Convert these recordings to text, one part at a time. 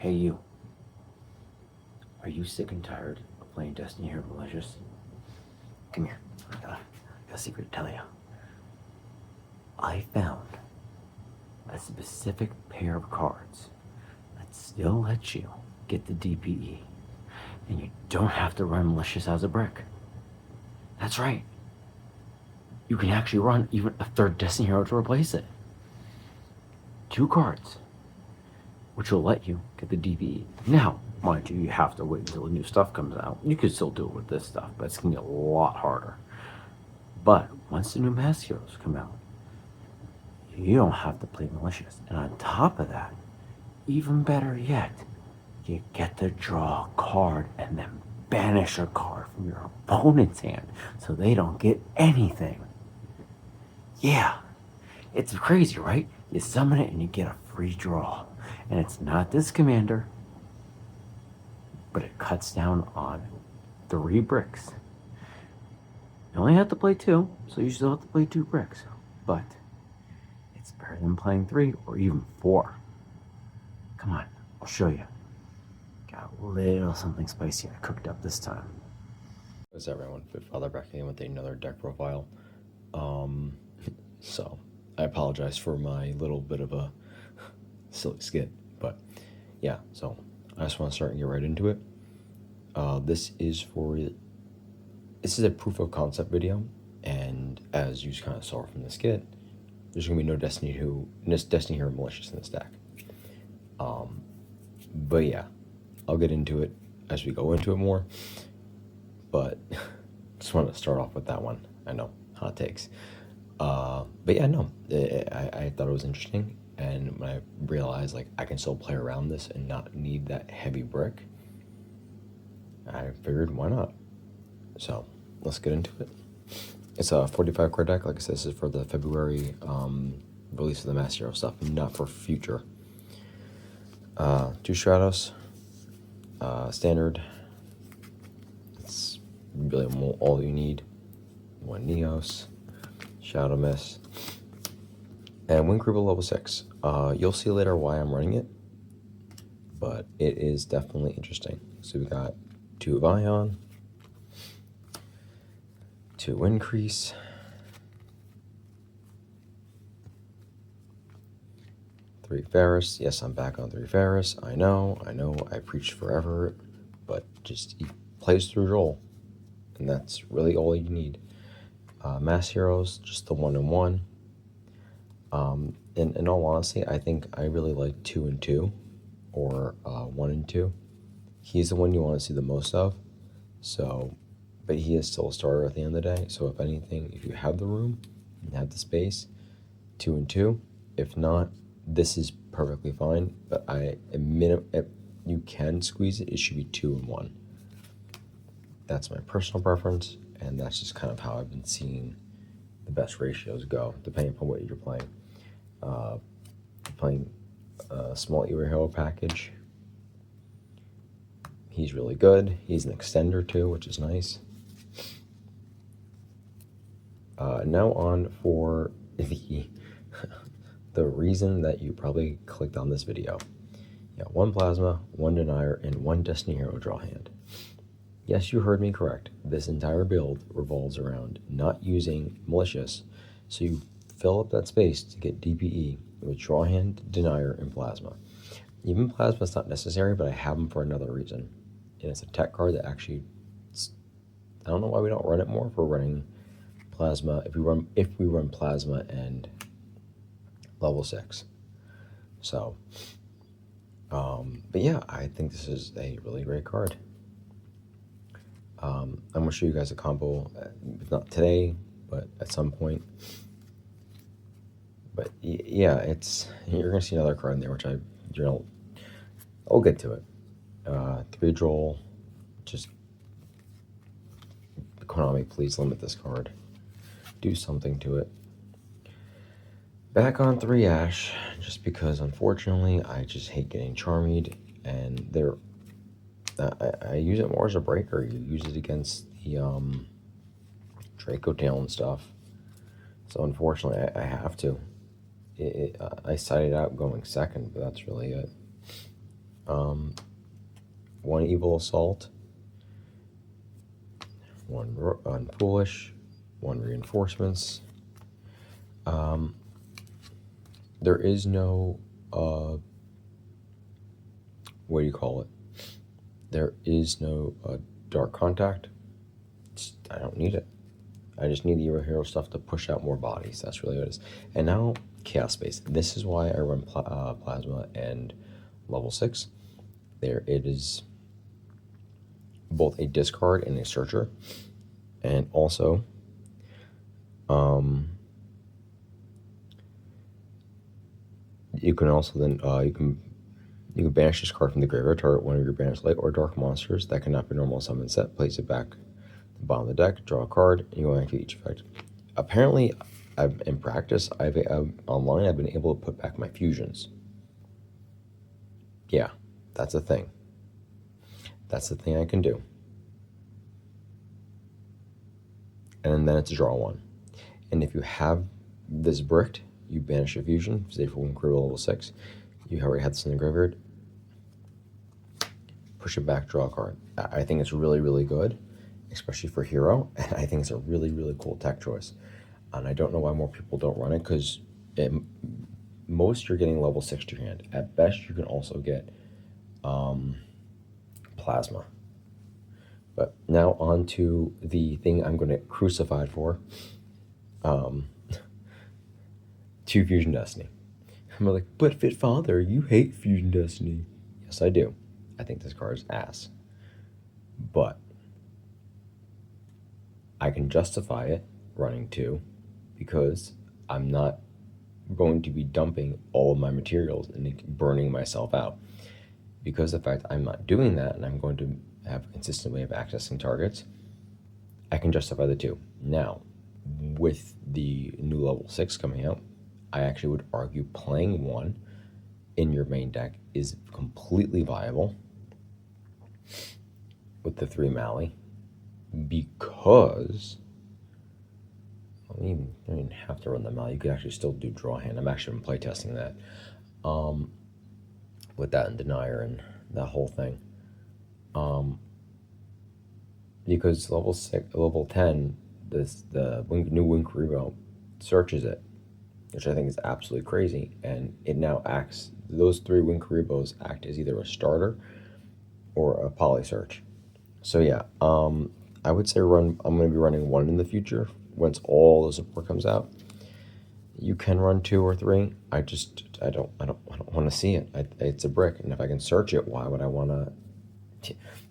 Hey you, are you sick and tired of playing Destiny here, Malicious? Come here, I got a secret to tell you. I found a specific pair of cards that still lets you get the DPE, and you don't have to run Malicious as a brick. That's right, you can actually run even a third Destiny hero to replace it. 2 cards, which will let you get the DPE. Now, mind you, you have to wait until the new stuff comes out. You could still do it with this stuff, but it's gonna be a lot harder. But once the new Mass Heroes come out, you don't have to play Malicious. And on top of that, even better yet, you get to draw a card and then banish a card from your opponent's hand so they don't get anything. Yeah, it's crazy, right? You summon it and you get a free draw. And it's not this commander, but it cuts down on 3 bricks. You only have to play 2, so you still have to play 2 bricks. But it's better than playing 3 or even 4. Come on, I'll show you. Got a little something spicy I cooked up this time. What's everyone? Father back again with another deck profile. So I apologize for my little bit of a silly skit, but yeah. So I just want to start and get right into it. This is a proof of concept video, and as you kind of saw from the skit, there's gonna be no Destiny Hero Malicious in this deck. But yeah, I'll get into it as we go into it more. But just wanted to start off with that one. I know, hot takes. But yeah, no, I thought it was interesting, and when I realized like I can still play around this and not need that heavy brick, I figured why not. So let's get into it. It's a 45 card deck. Like I said, this is for the February release of the Mass Hero stuff, not for future. 2 Stratos, standard. It's really all you need. 1 Neos, Shadow Mist, and Wind Creeper level 6. You'll see later why I'm running it, but it is definitely interesting. So we got 2 of Ion, 2 Increase, 3 Ferris. Yes, I'm back on 3 Ferris. I know, I preached forever, but just he plays through Joel, and that's really all you need. Mass Heroes, just the 1-in-1. In all honesty, I think I really like 2-in-2 or 1-in-2. He's the one you want to see the most of. So, but he is still a starter at the end of the day. So if anything, if you have the room and have the space, 2-in-2. If not, this is perfectly fine. But you can squeeze it. It should be 2-in-1. That's my personal preference, and that's just kind of how I've been seeing the best ratios go, depending upon what you're playing. Playing a small hero package. He's really good. He's an extender too, which is nice. Now on for the reason that you probably clicked on this video. Yeah, 1 Plasma, 1 Denier, and 1 Destiny Hero draw hand. Yes, you heard me correct. This entire build revolves around not using Malicious, so you fill up that space to get DPE with draw hand, Denier, and Plasma. Even Plasma is not necessary, but I have them for another reason. And it's a tech card that actually, I don't know why we don't run it more if we're running Plasma, if we run Plasma and level 6. So, but yeah, I think this is a really great card. I'm going to show you guys a combo, not today, but at some point. But yeah, you're going to see another card in there, which I'll get to it. 3 Droll, just, Konami, please limit this card. Do something to it. Back on 3 Ash, just because unfortunately I just hate getting Charmied, and I use it more as a breaker. You use it against the Draco Tail and stuff. So unfortunately I have to. I cited out going second, but that's really it. 1 evil assault, 1 foolish, 1 reinforcements. There is no what do you call it? There is no dark contact. I don't need it. I just need the hero stuff to push out more bodies. That's really what it is. And now Chaos Space. This is why I run Plasma and level 6. There it is both a discard and a searcher. And also you can also then you can banish this card from the graveyard. Target one of your banished light or dark monsters that cannot be normal summon set. Place it back to the bottom of the deck. Draw a card, and you will activate each effect. Apparently, in practice, online I've been able to put back my fusions. Yeah, that's a thing. That's the thing I can do. And then it's a draw 1. And if you have this bricked, you banish a fusion, say for 1 crew level 6. You already had this in the graveyard. Push it back, draw a card. I think it's really, really good, especially for hero. And I think it's a really, really cool tech choice. And I don't know why more people don't run it, because most you're getting level 6 to your hand. At best, you can also get Plasma. But now on to the thing I'm going to get crucified for. 2 Fusion Destiny. I'm like, but Fit Father, you hate Fusion Destiny. Yes, I do. I think this card is ass. But I can justify it running 2 because I'm not going to be dumping all of my materials and burning myself out. Because of the fact I'm not doing that and I'm going to have a consistent way of accessing targets, I can justify the 2. Now, with the new level 6 coming out, I actually would argue playing 1 in your main deck is completely viable with the 3 Mali, because I don't even have to run the Mali. You could actually still do draw hand. I'm actually playtesting that with that and Denier and that whole thing. Because level 10, the new Winkribo searches it, which I think is absolutely crazy, and it now acts. Those 3 Winkaribos act as either a starter or a poly search. So yeah, I would say I'm going to be running 1 in the future once all the support comes out. You can run 2 or 3. I don't want to see it. It's a brick, and if I can search it, why would I want to?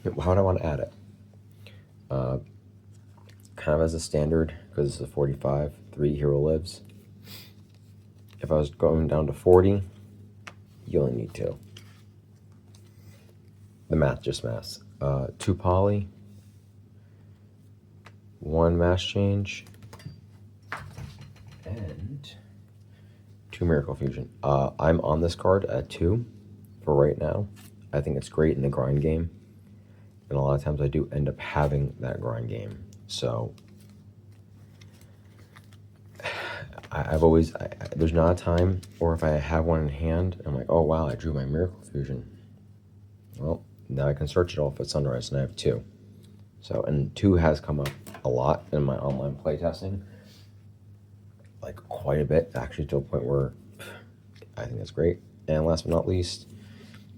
Why would I want to add it? Kind of as a standard, because it's a 45, 3 hero lives. If I was going down to 40, you only need 2. The math just maths. 2 poly, 1 mass change, and 2 miracle fusion. I'm on this card at 2 for right now. I think it's great in the grind game, and a lot of times I do end up having that grind game. So there's not a time, or if I have 1 in hand, I'm like, oh wow, I drew my miracle fusion. Well, now I can search it all if it's sunrise, and I have 2. So, and 2 has come up a lot in my online playtesting, like quite a bit, actually, to a point where I think that's great. And last but not least,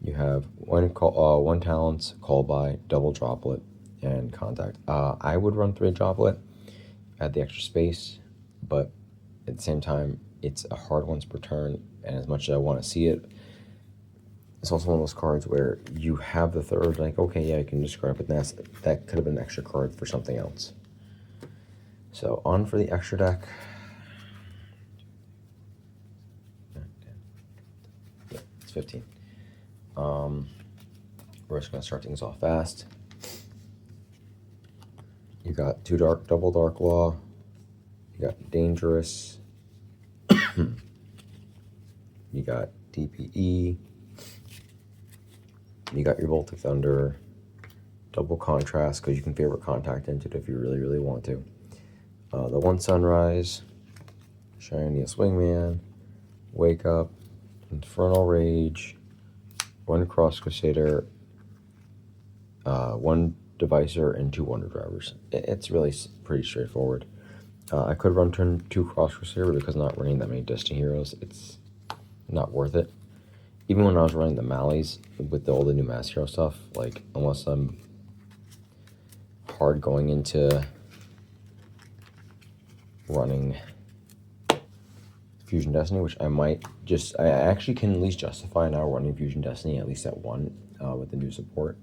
you have 1 talents, call by, double droplet, and contact. I would run 3 droplet, add the extra space, but at the same time, it's a hard once per turn, and as much as I want to see it, it's also one of those cards where you have the 3rd, like, okay, yeah, I can discard it, but that could have been an extra card for something else. So, on for the extra deck. Yeah, it's 15. We're just going to start things off fast. You got 2 double dark law. You got dangerous. You got DPE. You got your Voltic Thunder, double contrast, because you can favorite contact into it if you really, really want to. The 1 sunrise, shiniest wingman, wake up, infernal rage, 1 Cross Crusader, 1 Devicer, and 2 Wonder Drivers. It's really pretty straightforward. I could run turn 2 Cross Crusader, but because I'm not running that many Destiny heroes, it's not worth it. Even when I was running the Mallies with all the new Mass Hero stuff, like, unless I'm hard going into running Fusion Destiny, which I might just, I actually can at least justify now running Fusion Destiny at least at 1 with the new support,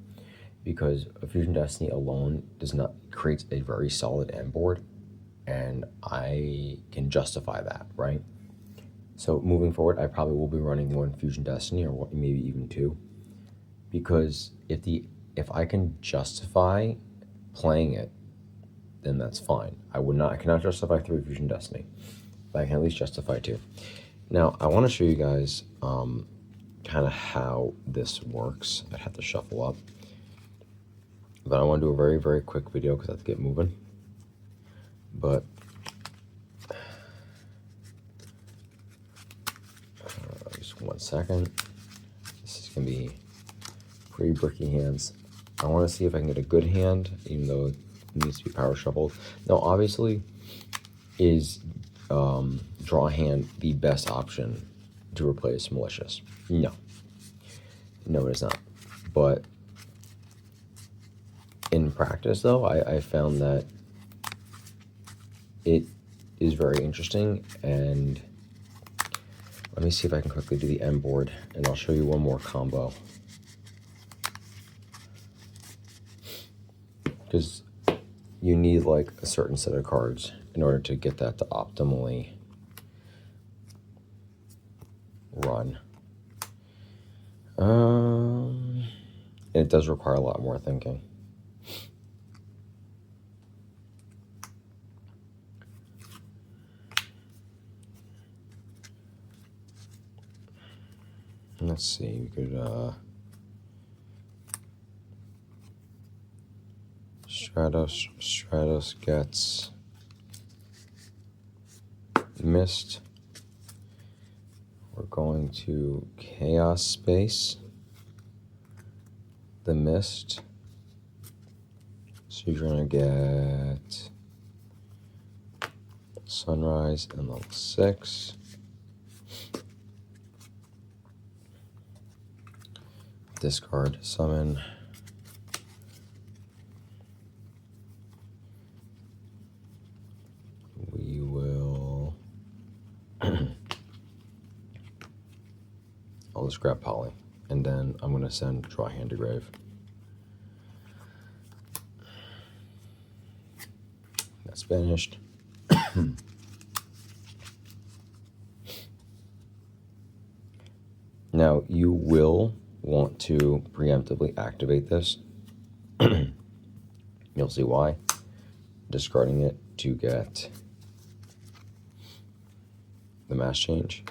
because a Fusion Destiny alone does not creates a very solid end board, and I can justify that, right? So moving forward, I probably will be running 1 Fusion Destiny, or maybe even 2, because if I can justify playing it, then that's fine. I cannot justify 3 Fusion Destiny, but I can at least justify 2. Now, I want to show you guys kind of how this works. I'd have to shuffle up, but I want to do a very, very quick video because I have to get moving. But just 1 second. This is going to be pretty bricky hands. I want to see if I can get a good hand, even though it needs to be power shuffled. Now, obviously, is draw hand the best option to replace Malicious? No. No, it is not. But in practice, though, I found that it is very interesting, and let me see if I can quickly do the end board, and I'll show you one more combo. Because you need like a certain set of cards in order to get that to optimally run. And it does require a lot more thinking. Let's see, we could Stratos gets Mist. We're going to Chaos Space the Mist. So you're gonna get Sunrise and level 6. Discard, summon. We will. I'll just grab Poly, and then I'm going to send Draw Hand to Grave. That's finished. Now, you will want to preemptively activate this. You'll see why. Discarding it to get the mass change.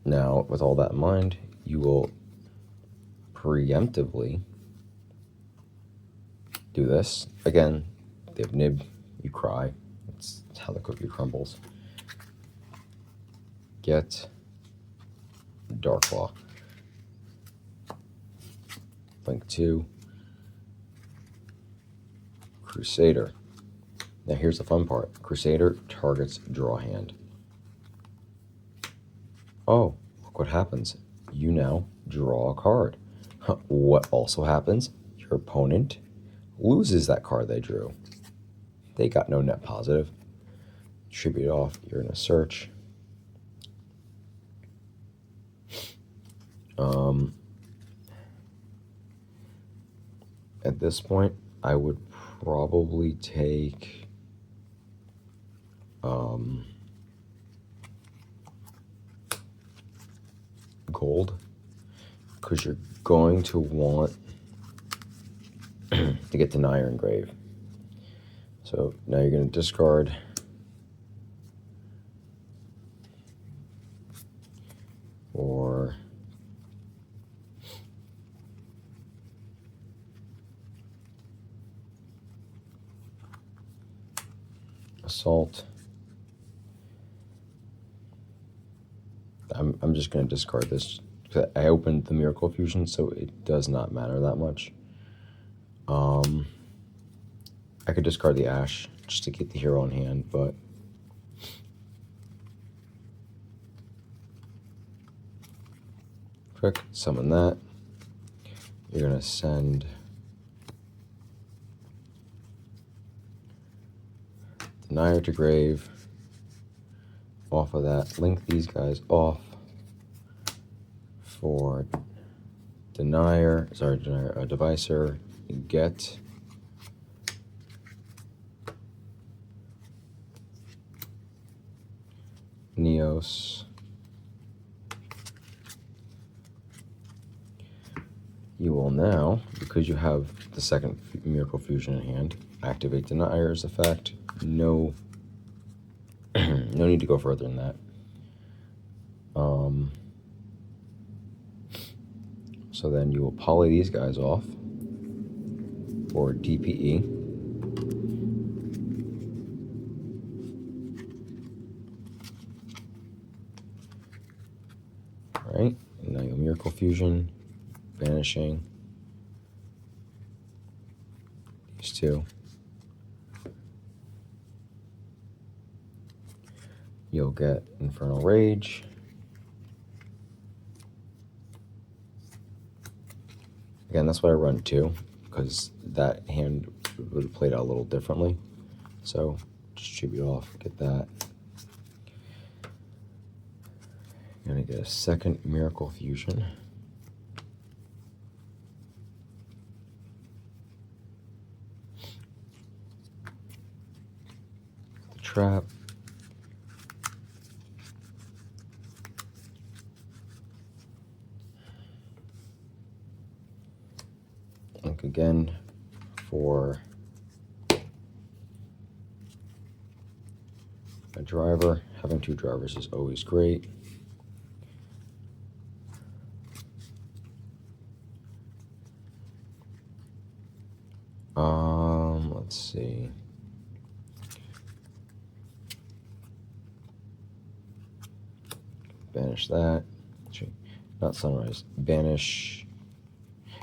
Now, with all that in mind, you will preemptively do this. Again, they have nib, you cry. That's how the cookie crumbles. Get Darklaw. Link 2. Crusader. Now here's the fun part. Crusader targets draw hand. Oh, look what happens. You now draw a card. What also happens? Your opponent loses that card they drew. They got no net positive. Tribute off. You're in a search. At this point, I would probably take gold, because you're going to want to get Denier and Grave. So now you're going to discard or Assault. I'm just going to discard this. I opened the Miracle Fusion, so it does not matter that much. I could discard the Ash just to keep the hero on hand, but quick, summon that. You're going to send Denier to grave. Off of that, link these guys off for Devicer, get Neos. You will now, because you have the second Miracle Fusion in hand, activate Denier's effect. No no need to go further than that. So then you will poly these guys off for DPE. Alright, and now you'll Miracle Fusion, banishing these two. You'll get Infernal Rage. Again, that's what I run too, because that hand would have played out a little differently. So distribute off, get that. You're gonna get a second Miracle Fusion. The trap. Link again for a driver. Having two drivers is always great. Let's see. Banish that. Actually, not Sunrise. Banish.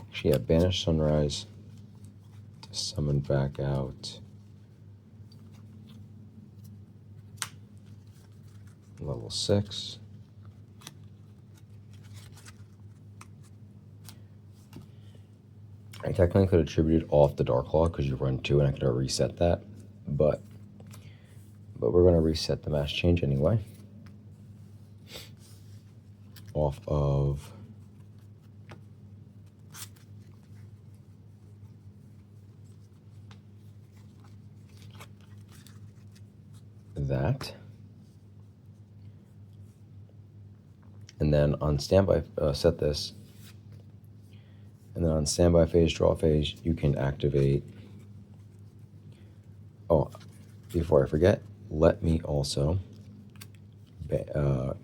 Actually, yeah, banish Sunrise to summon back out level 6. I technically could attribute it off the Dark Claw because you run 2 and I could have reset that, but we're going to reset the mass change anyway. Off of that. And then on standby, set this. And then on standby phase, draw phase, you can activate. Oh, before I forget, let me also. Did I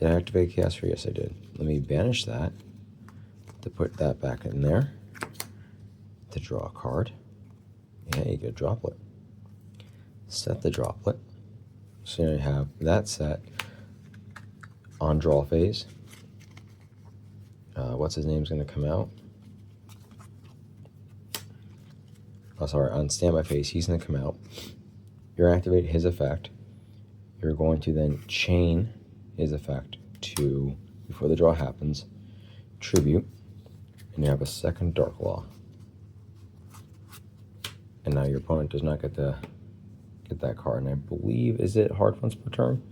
activate Chaos Free? Yes, I did. Let me banish that to put that back in there. To draw a card. Yeah, you get a droplet. Set the droplet. So now you have that set on draw phase. What's his name's going to come out? Oh, sorry, on standby phase, he's going to come out. You're going to activate his effect. You're going to then chain his effect to, before the draw happens, tribute, and you have a second Dark Law. And now your opponent does not get to get that card. And I believe, is it hard once per turn?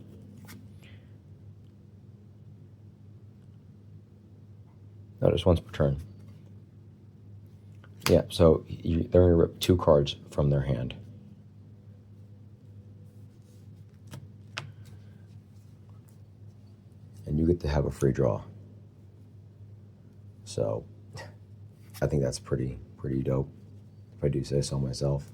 No, just once per turn. Yeah, so they're going to rip 2 cards from their hand. And you get to have a free draw. So, I think that's pretty dope, if I do say so myself.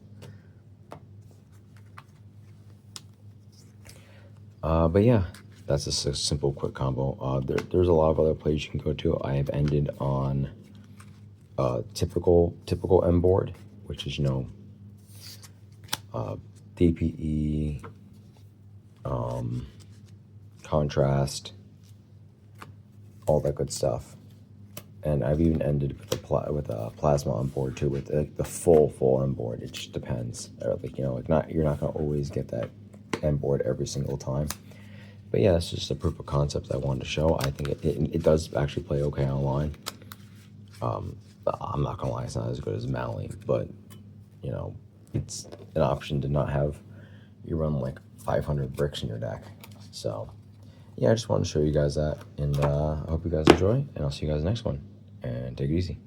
But yeah, that's just a simple, quick combo. There's a lot of other plays you can go to. I have ended on typical M board, which is, you know, DPE, contrast, all that good stuff. And I've even ended with a plasma on board too, with the full on board. It just depends. Or like, you know, like you're not gonna always get that end board every single time. But yeah, it's just a proof of concept I wanted to show. I think it does actually play okay online. But I'm not gonna lie, it's not as good as Mali, but you know, it's an option to not have you run like 500 bricks in your deck. So yeah, I just wanted to show you guys that, and I hope you guys enjoy, and I'll see you guys next one, and take it easy.